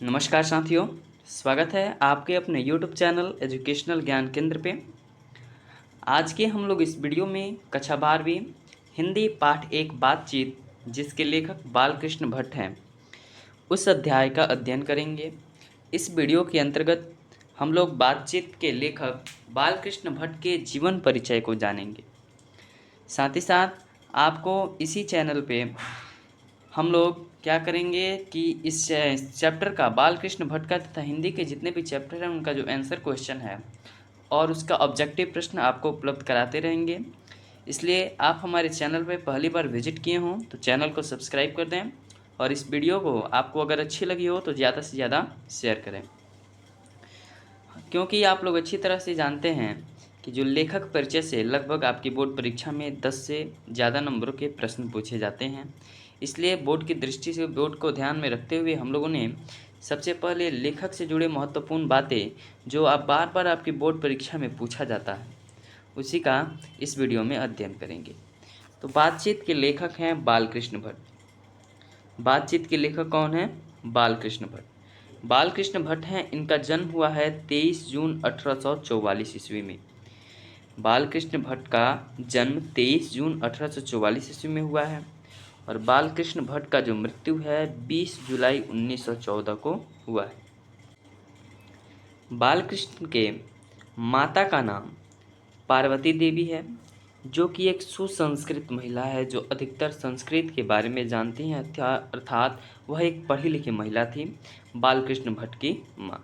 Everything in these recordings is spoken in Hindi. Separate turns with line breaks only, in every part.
नमस्कार साथियों, स्वागत है आपके अपने YouTube चैनल एजुकेशनल ज्ञान केंद्र पे। आज के हम लोग इस वीडियो में कक्षा 12वीं हिंदी पाठ 1 बातचीत, जिसके लेखक बालकृष्ण भट्ट हैं, उस अध्याय का अध्ययन करेंगे। इस वीडियो के अंतर्गत हम लोग बातचीत के लेखक बालकृष्ण भट्ट के जीवन परिचय को जानेंगे। साथ ही साथ आपको इसी चैनल पे हम लोग क्या करेंगे कि इस चैप्टर का बालकृष्ण भट्ट का तथा हिंदी के जितने भी चैप्टर हैं उनका जो आंसर क्वेश्चन है और उसका ऑब्जेक्टिव प्रश्न आपको उपलब्ध कराते रहेंगे। इसलिए आप हमारे चैनल पर पहली बार विजिट किए हों तो चैनल को सब्सक्राइब कर दें और इस वीडियो को आपको अगर अच्छी लगी हो तो ज़्यादा से ज़्यादा शेयर करें, क्योंकि आप लोग अच्छी तरह से जानते हैं कि जो लेखक परिचय से लगभग आपकी बोर्ड परीक्षा में 10 से ज़्यादा नंबरों के प्रश्न पूछे जाते हैं। इसलिए बोर्ड की दृष्टि से बोर्ड को ध्यान में रखते हुए हम लोगों ने सबसे पहले लेखक से जुड़े महत्वपूर्ण बातें जो आप बार बार आपकी बोर्ड परीक्षा में पूछा जाता है उसी का इस वीडियो में अध्ययन करेंगे। तो बातचीत के लेखक हैं बालकृष्ण भट्ट। बातचीत के लेखक कौन हैं? बालकृष्ण भट्ट। बालकृष्ण भट्ट हैं, इनका जन्म हुआ है 23 जून 1844 ईस्वी में। बालकृष्ण भट्ट का जन्म 23 जून 1844 ईस्वी में हुआ है और बालकृष्ण भट्ट का जो मृत्यु है 20 जुलाई 1914 को हुआ है। बालकृष्ण के माता का नाम पार्वती देवी है, जो कि एक सुसंस्कृत महिला है जो अधिकतर संस्कृत के बारे में जानती हैं, अर्थात वह एक पढ़ी लिखी महिला थी, बालकृष्ण भट्ट की माँ।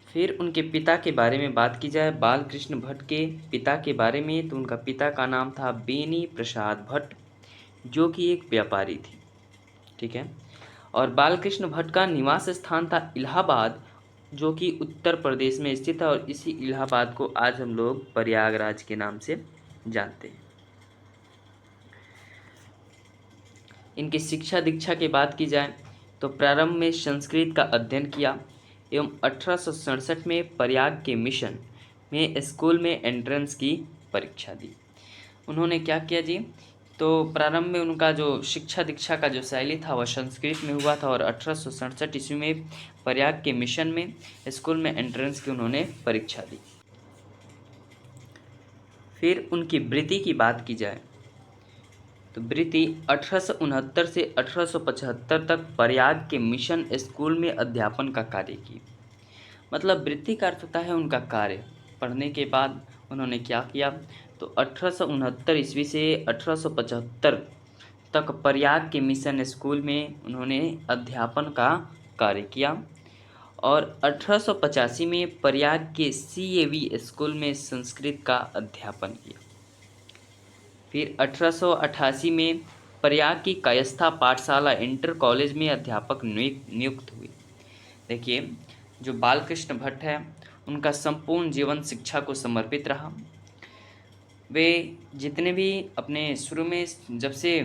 फिर उनके पिता के बारे में बात की जाए, बालकृष्ण भट्ट के पिता के बारे में, तो उनका पिता का नाम था बेनी प्रसाद भट्ट, जो कि एक व्यापारी थे। ठीक है। और बालकृष्ण भट्ट का निवास स्थान था इलाहाबाद, जो कि उत्तर प्रदेश में स्थित है और इसी इलाहाबाद को आज हम लोग प्रयागराज के नाम से जानते हैं। इनकी शिक्षा दीक्षा की बात की जाए तो प्रारंभ में संस्कृत का अध्ययन किया एवं 1867 में प्रयाग के मिशन में स्कूल में एंट्रेंस की परीक्षा दी। उन्होंने क्या किया जी, तो प्रारंभ में उनका जो शिक्षा दीक्षा का जो शैली था वह संस्कृत में हुआ था और 1867 ईस्वी में प्रयाग के मिशन में स्कूल में एंट्रेंस की उन्होंने परीक्षा दी। फिर उनकी वृत्ति की बात की जाए तो वृत्ति 1869 से 1875 तक प्रयाग के मिशन स्कूल में अध्यापन का कार्य की। मतलब वृत्ति का अर्थ होता है उनका कार्य। पढ़ने के बाद उन्होंने क्या किया, तो 1869 ईस्वी से 1875 तक प्रयाग के मिशन स्कूल में उन्होंने अध्यापन का कार्य किया और 1885 में प्रयाग के CAV स्कूल में संस्कृत का अध्यापन किया। फिर 1888 में प्रयाग की कायस्था पाठशाला इंटर कॉलेज में अध्यापक नियुक्त हुए। देखिए, जो बालकृष्ण भट्ट है उनका संपूर्ण जीवन शिक्षा को समर्पित रहा। वे जितने भी अपने शुरू में जब से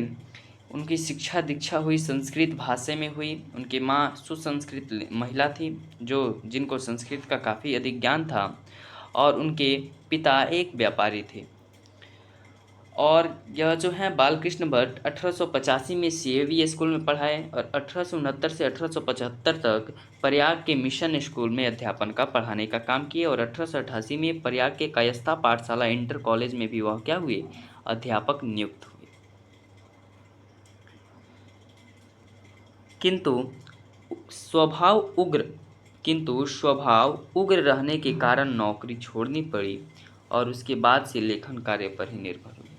उनकी शिक्षा दीक्षा हुई संस्कृत भाषा में हुई, उनकी माँ सुसंस्कृत महिला थी जो जिनको संस्कृत का काफ़ी अधिक ज्ञान था और उनके पिता एक व्यापारी थे। और यह जो है बालकृष्ण भट्ट 1885 में CAV स्कूल में पढ़ाए और 1869 से 1875 तक प्रयाग के मिशन स्कूल में अध्यापन का पढ़ाने का काम किए और 1888 में प्रयाग के कायस्था पाठशाला इंटर कॉलेज में भी वह क्या हुए, अध्यापक नियुक्त हुए। किंतु स्वभाव उग्र रहने के कारण नौकरी छोड़नी पड़ी और उसके बाद से लेखन कार्य पर ही निर्भर हुए।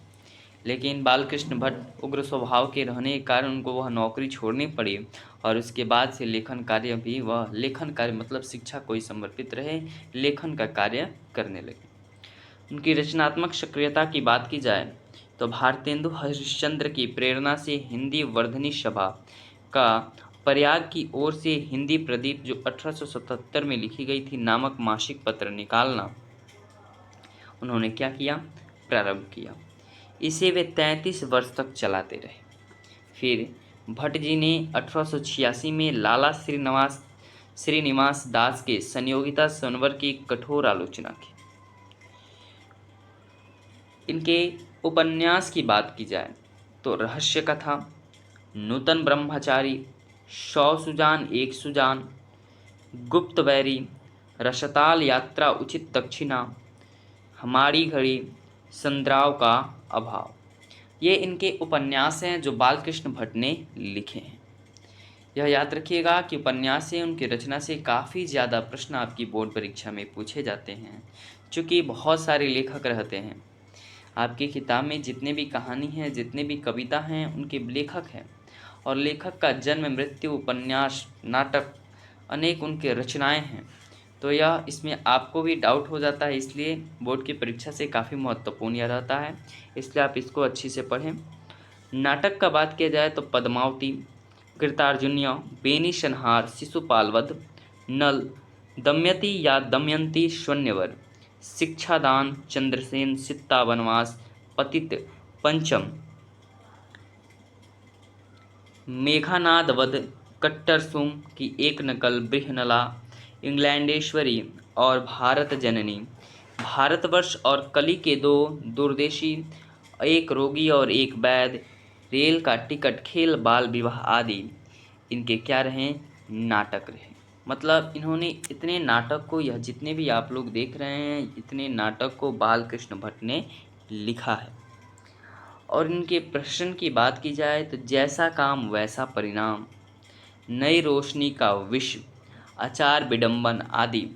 लेकिन बालकृष्ण भट्ट उग्र स्वभाव के रहने के कारण उनको वह नौकरी छोड़नी पड़ी और उसके बाद से लेखन कार्य भी वह लेखन कार्य मतलब शिक्षा को ही समर्पित रहे, लेखन का कार्य करने लगे। उनकी रचनात्मक सक्रियता की बात की जाए तो भारतेंदु हरिश्चंद्र की प्रेरणा से हिंदी वर्धनी सभा का प्रयाग की ओर से हिंदी प्रदीप जो 1877 में लिखी गई थी नामक मासिक पत्र निकालना उन्होंने क्या किया, प्रारंभ किया। इसे वे 33 वर्ष तक चलाते रहे। फिर भट्ट जी ने 1886 में लाला श्रीनिवास दास के संयोगिता स्वरवर की कठोर आलोचना की। इनके उपन्यास की बात की जाए तो रहस्य कथा, नूतन ब्रह्मचारी, 100 सुजान 1 सुजान, गुप्त बैरी, रसताल यात्रा उचित दक्षिणा, हमारी घड़ी, संद्राव का अभाव। ये इनके उपन्यास हैं जो बालकृष्ण भट्ट ने लिखे हैं। यह याद रखिएगा कि उपन्यास से उनकी रचना से काफ़ी ज़्यादा प्रश्न आपकी बोर्ड परीक्षा में पूछे जाते हैं, चूँकि बहुत सारे लेखक रहते हैं। आपकी किताब में जितने भी कहानी हैं, जितने भी कविता हैं, उनके लेखक हैं, और लेखक का जन्म, मृत्यु, उपन्यास, नाटक, अनेक उनके रचनाएं हैं। तो यह इसमें आपको भी डाउट हो जाता है, इसलिए बोर्ड की परीक्षा से काफ़ी महत्वपूर्ण यह रहता है, इसलिए आप इसको अच्छी से पढ़ें। नाटक का बात किया जाए तो पद्मावती, कृतार्जुनीय, बेनीशनहार, शिशुपाल वध, नल, दमयंती या दमयंती, शून्यवर, शिक्षादान, चंद्रसेन, सीता वनवास, पतित, पंचम, मेघानाद वध, कट्टर सुम की एक नकल, बृहनला, इंग्लैंडेश्वरी और भारत जननी, भारतवर्ष और कली के दो दूरदेशी, एक रोगी और एक वैद, रेल का टिकट, खेल, बाल विवाह आदि इनके क्या रहे? नाटक रहे। मतलब इन्होंने इतने नाटक को, यह जितने भी आप लोग देख रहे हैं, इतने नाटक को बालकृष्ण भट्ट ने लिखा है। और इनके प्रश्न की बात की जाए तो जैसा काम वैसा परिणाम, नई रोशनी का विश्व, आचार विडंबन आदि।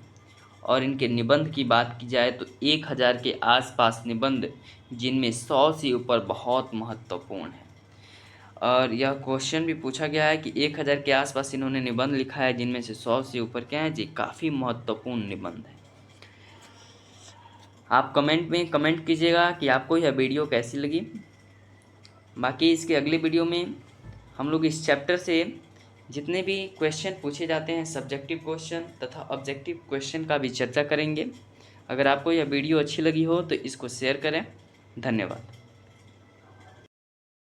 और इनके निबंध की बात की जाए तो 1000 के आसपास निबंध, जिनमें 100 से ऊपर बहुत महत्वपूर्ण है। और यह क्वेश्चन भी पूछा गया है कि 1000 के आसपास इन्होंने निबंध लिखा है, जिनमें से 100 से ऊपर क्या है जी? काफ़ी महत्वपूर्ण निबंध है। आप कमेंट में कमेंट कीजिएगा कि आपको यह वीडियो कैसी लगी। बाकी इसके अगले वीडियो में हम लोग इस चैप्टर से जितने भी क्वेश्चन पूछे जाते हैं, सब्जेक्टिव क्वेश्चन तथा ऑब्जेक्टिव क्वेश्चन का भी चर्चा करेंगे। अगर आपको यह वीडियो अच्छी लगी हो तो इसको शेयर करें। धन्यवाद।